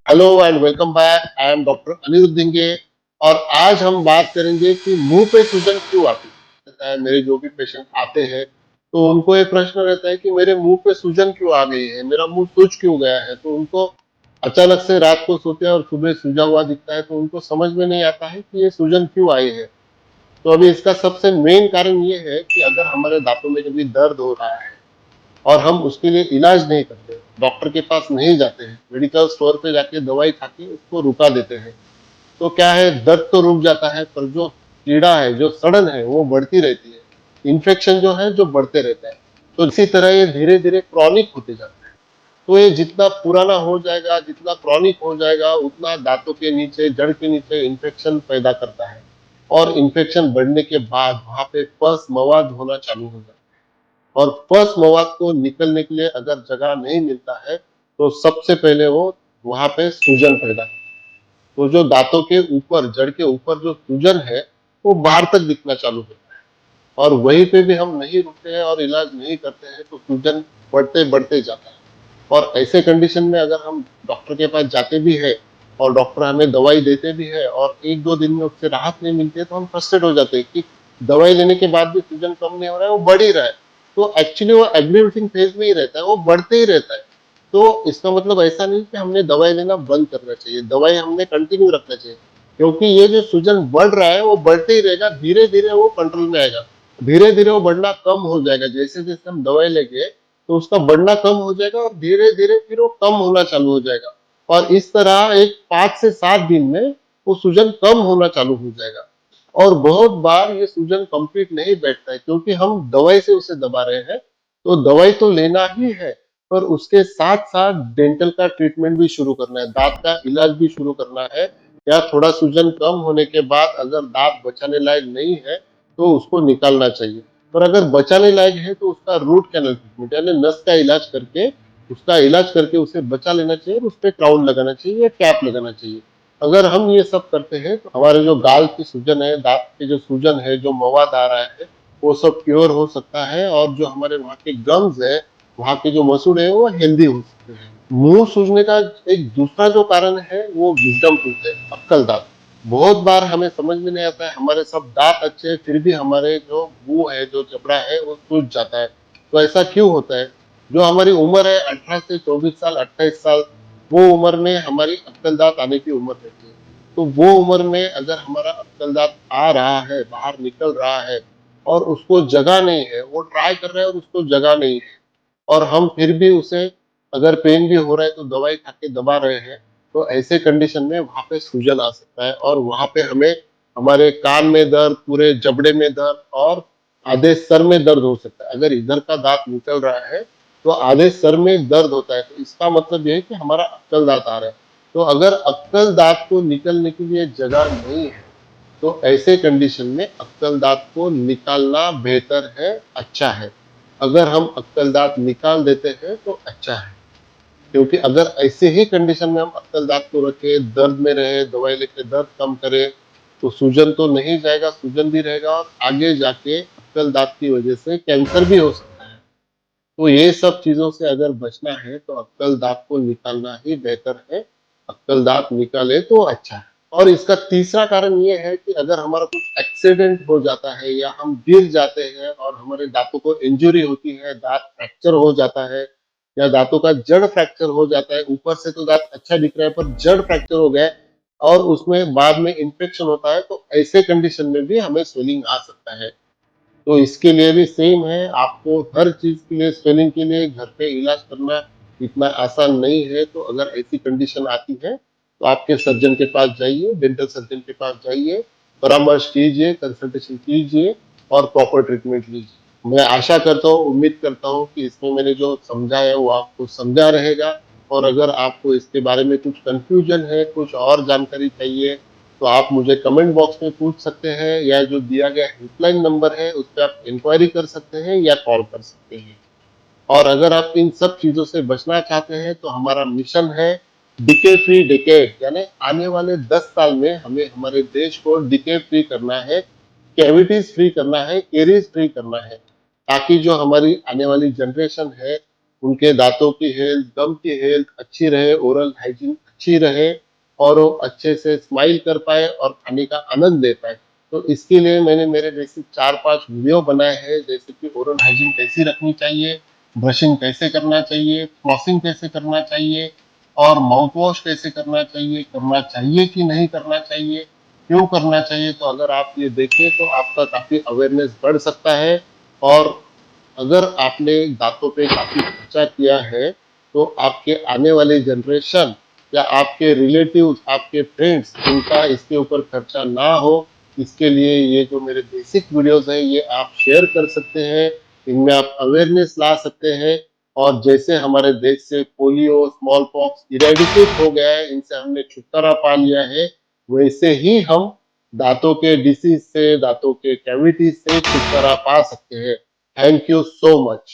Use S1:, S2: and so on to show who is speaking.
S1: Hello and welcome back. I am doctor Aniruddh Dinge और आज हम बात करेंगे कि मुंह पे सूजन क्यों आती है। मेरे जो भी पेशेंट आते हैं तो उनको एक प्रश्न रहता है कि मेरे मुंह पे सूजन क्यों आ गई है, मेरा मुंह सूज क्यों गया है। तो उनको अचानक से रात को सोते हैं और सुबह सूजा हुआ दिखता है, तो उनको समझ में नहीं आता है कि ये सूजन क्यों आई है। तो अभी इसका सबसे मेन कारण ये है कि अगर हमारे दांतों में कभी दर्द हो रहा है और हम उसके लिए इलाज नहीं करते, डॉक्टर के पास नहीं जाते हैं, मेडिकल स्टोर पे जाके दवाई खा के उसको रुका देते हैं, तो क्या है, दर्द तो रुक जाता है पर जो कीड़ा है, जो सड़न है, वो बढ़ती रहती है। इन्फेक्शन जो है जो बढ़ते रहता है। तो इसी तरह ये धीरे धीरे क्रॉनिक होते जाता है। तो ये जितना पुराना हो जाएगा, जितना क्रॉनिक हो जाएगा, उतना दांतों के नीचे, जड़ के नीचे इन्फेक्शन पैदा करता है। और इन्फेक्शन बढ़ने के बाद वहां पे पस मवाद होना चालू हो जाता है। और पस मवाद को निकलने के लिए अगर जगह नहीं मिलता है तो सबसे पहले वो वहां पे सूजन पैदा। तो जो दांतों के ऊपर, जड़ के ऊपर जो सूजन है, वो बाहर तक दिखना चालू होता है। और वहीं पे भी हम नहीं रुकते हैं और इलाज नहीं करते हैं तो सूजन बढ़ते बढ़ते जाता है। और ऐसे कंडीशन में अगर हम डॉक्टर के पास जाते भी है और डॉक्टर हमें दवाई देते भी है और एक दो दिन में उससे राहत नहीं मिलती है, तो हम फ्रस्ट्रेट हो जाते हैं कि दवाई लेने के बाद भी सूजन कम नहीं हो रहा है, वो बढ़ ही रहा है। तो एक्चुअली वो एग्रीवेटिंग फेज में ही रहता है, वो बढ़ते ही रहता है। तो इसका मतलब ऐसा नहीं कि हमने दवाई लेना बंद करना चाहिए, दवाई हमने कंटिन्यू रखना चाहिए। क्योंकि ये जो सूजन बढ़ रहा है वो बढ़ते ही रहेगा, धीरे धीरे वो कंट्रोल में आएगा। धीरे धीरे वो बढ़ना कम हो जाएगा, जैसे जैसे हम दवाई लेंगे तो उसका बढ़ना कम हो जाएगा और धीरे धीरे फिर वो कम होना चालू हो जाएगा। और इस तरह एक 5 से 7 दिन में वो सूजन कम होना चालू हो जाएगा। और बहुत बार ये सूजन कंप्लीट नहीं बैठता है क्योंकि हम दवाई से उसे दबा रहे हैं। तो दवाई तो लेना ही है, पर उसके साथ साथ डेंटल का ट्रीटमेंट भी शुरू करना है, दांत का इलाज भी शुरू करना है। या थोड़ा सूजन कम होने के बाद अगर दांत बचाने लायक नहीं है तो उसको निकालना चाहिए। पर अगर बचाने लायक है तो उसका रूट कैनल ट्रीटमेंट यानी नस का इलाज करके, उसका इलाज करके उसे बचा लेना चाहिए, उस पर क्राउन लगाना चाहिए या कैप लगाना चाहिए। अगर हम ये सब करते हैं तो हमारे जो गाल की सूजन है, दांत की जो सूजन है, जो मवाद आ रहा है, वो सब क्योर हो सकता है। और जो हमारे वहाँ के गम्स है, वहाँ के जो मसूड़े है, वो हेल्दी हो सकते हैं। मुंह सूजने का एक दूसरा जो कारण है वो विजडम टूथ है, अक्कल दांत। बहुत बार हमें समझ में नहीं आता है, हमारे सब दांत अच्छे हैं फिर भी हमारे जो मुंह है, जो जबड़ा है, वो सूज जाता है। तो ऐसा क्यों होता है? जो हमारी उम्र है 18 से 24 साल, 28 साल, वो उम्र में हमारी अक्कल दांत आने की उम्र रहती है। तो वो उम्र में अगर हमारा अक्कल दांत आ रहा है, बाहर निकल रहा है और उसको जगह नहीं है, वो ट्राई कर रहा है और उसको जगह नहीं है, और हम फिर भी उसे, अगर पेन भी हो रहा है तो दवाई खा के दबा रहे हैं, तो ऐसे कंडीशन में वहां पे सूजन आ सकता है और वहां पे हमें हमारे कान में दर्द, पूरे जबड़े में दर्द और आधे सर में दर्द हो सकता है। अगर इधर का दांत निकल रहा है तो आधे सर में दर्द होता है, तो इसका मतलब ये है कि हमारा अक्कल दांत आ रहा है। तो अगर अक्कल दांत को निकलने के लिए जगह नहीं है तो ऐसे कंडीशन में अक्कल दांत को निकालना बेहतर है, अच्छा है। अगर हम अक्कल दांत निकाल देते हैं तो अच्छा है। क्योंकि अगर ऐसे ही कंडीशन में हम अक्कल दांत को रखे, दर्द में रहे, दवाई लेके दर्द कम करे, तो सूजन तो नहीं जाएगा, सूजन भी रहेगा और आगे जाके अक्कल दांत की वजह से कैंसर भी हो सकता है। तो ये सब चीजों से अगर बचना है तो अक्कल दांत को निकालना ही बेहतर है। अक्कल दांत निकाले तो अच्छा है। और इसका तीसरा कारण ये है कि अगर हमारा कुछ एक्सीडेंट हो जाता है या हम गिर जाते हैं और हमारे दांतों को इंजरी होती है, दांत फ्रैक्चर हो जाता है या दांतों का जड़ फ्रैक्चर हो जाता है, ऊपर से तो दांत अच्छा दिख रहा है पर जड़ फ्रैक्चर हो गया है और उसमें बाद में इन्फेक्शन होता है, तो ऐसे कंडीशन में भी हमें स्वेलिंग आ सकता है। तो इसके लिए भी सेम है, आपको हर चीज के लिए, स्वेलिंग के लिए घर पे इलाज करना इतना आसान नहीं है। तो अगर ऐसी कंडीशन आती है तो आपके सर्जन के पास जाइए, डेंटल सर्जन के पास जाइए, परामर्श कीजिए, कंसल्टेशन कीजिए और प्रॉपर ट्रीटमेंट लीजिए। मैं आशा करता हूँ, उम्मीद करता हूँ कि इसमें मैंने जो समझाया वो आपको समझा रहेगा। और अगर आपको इसके बारे में कुछ कंफ्यूजन है, कुछ और जानकारी चाहिए, तो आप मुझे कमेंट बॉक्स में पूछ सकते हैं या जो दिया गया हेल्पलाइन नंबर है उस पर आप इंक्वायरी कर सकते हैं या कॉल कर सकते हैं। और अगर आप इन सब चीजों से बचना चाहते हैं तो हमारा मिशन है डिके फ्री डिकेड, यानी आने वाले 10 साल में हमें हमारे देश को डिके फ्री करना है, कैविटीज फ्री करना है, केरीज फ्री करना है, ताकि जो हमारी आने वाली जनरेशन है उनके दांतों की हेल्थ, गम की हेल्थ अच्छी रहे, ओरल हाइजीन अच्छी रहे और वो अच्छे से स्माइल कर पाए और खाने का आनंद ले पाए। तो इसके लिए मैंने मेरे जैसे 4-5 वीडियो बनाए हैं, जैसे कि ओरल हाइजीन कैसी रखनी चाहिए, ब्रशिंग कैसे करना चाहिए, फ्लॉसिंग कैसे करना चाहिए और माउथ वॉश कैसे करना चाहिए कि नहीं करना चाहिए, क्यों करना चाहिए। तो अगर आप ये देखें तो आपका काफ़ी अवेयरनेस बढ़ सकता है। और अगर आपने दांतों पे काफ़ी खर्चा किया है, तो आपके आने वाली जनरेशन या आपके रिलेटिव्स, आपके फ्रेंड्स, इनका इसके ऊपर खर्चा ना हो, इसके लिए ये जो मेरे बेसिक वीडियोज़ हैं, ये आप शेयर कर सकते हैं। इनमें आप अवेयरनेस ला सकते हैं और जैसे हमारे देश से पोलियो, स्मॉल पॉक्स इरेडिकेट हो गया है, इनसे हमने छुटकारा पा लिया है, वैसे ही हम दांतों के डिसीज़ से, दांतों के कैविटीज़ से छुटकारा पा सकते हैं। Thank you so much.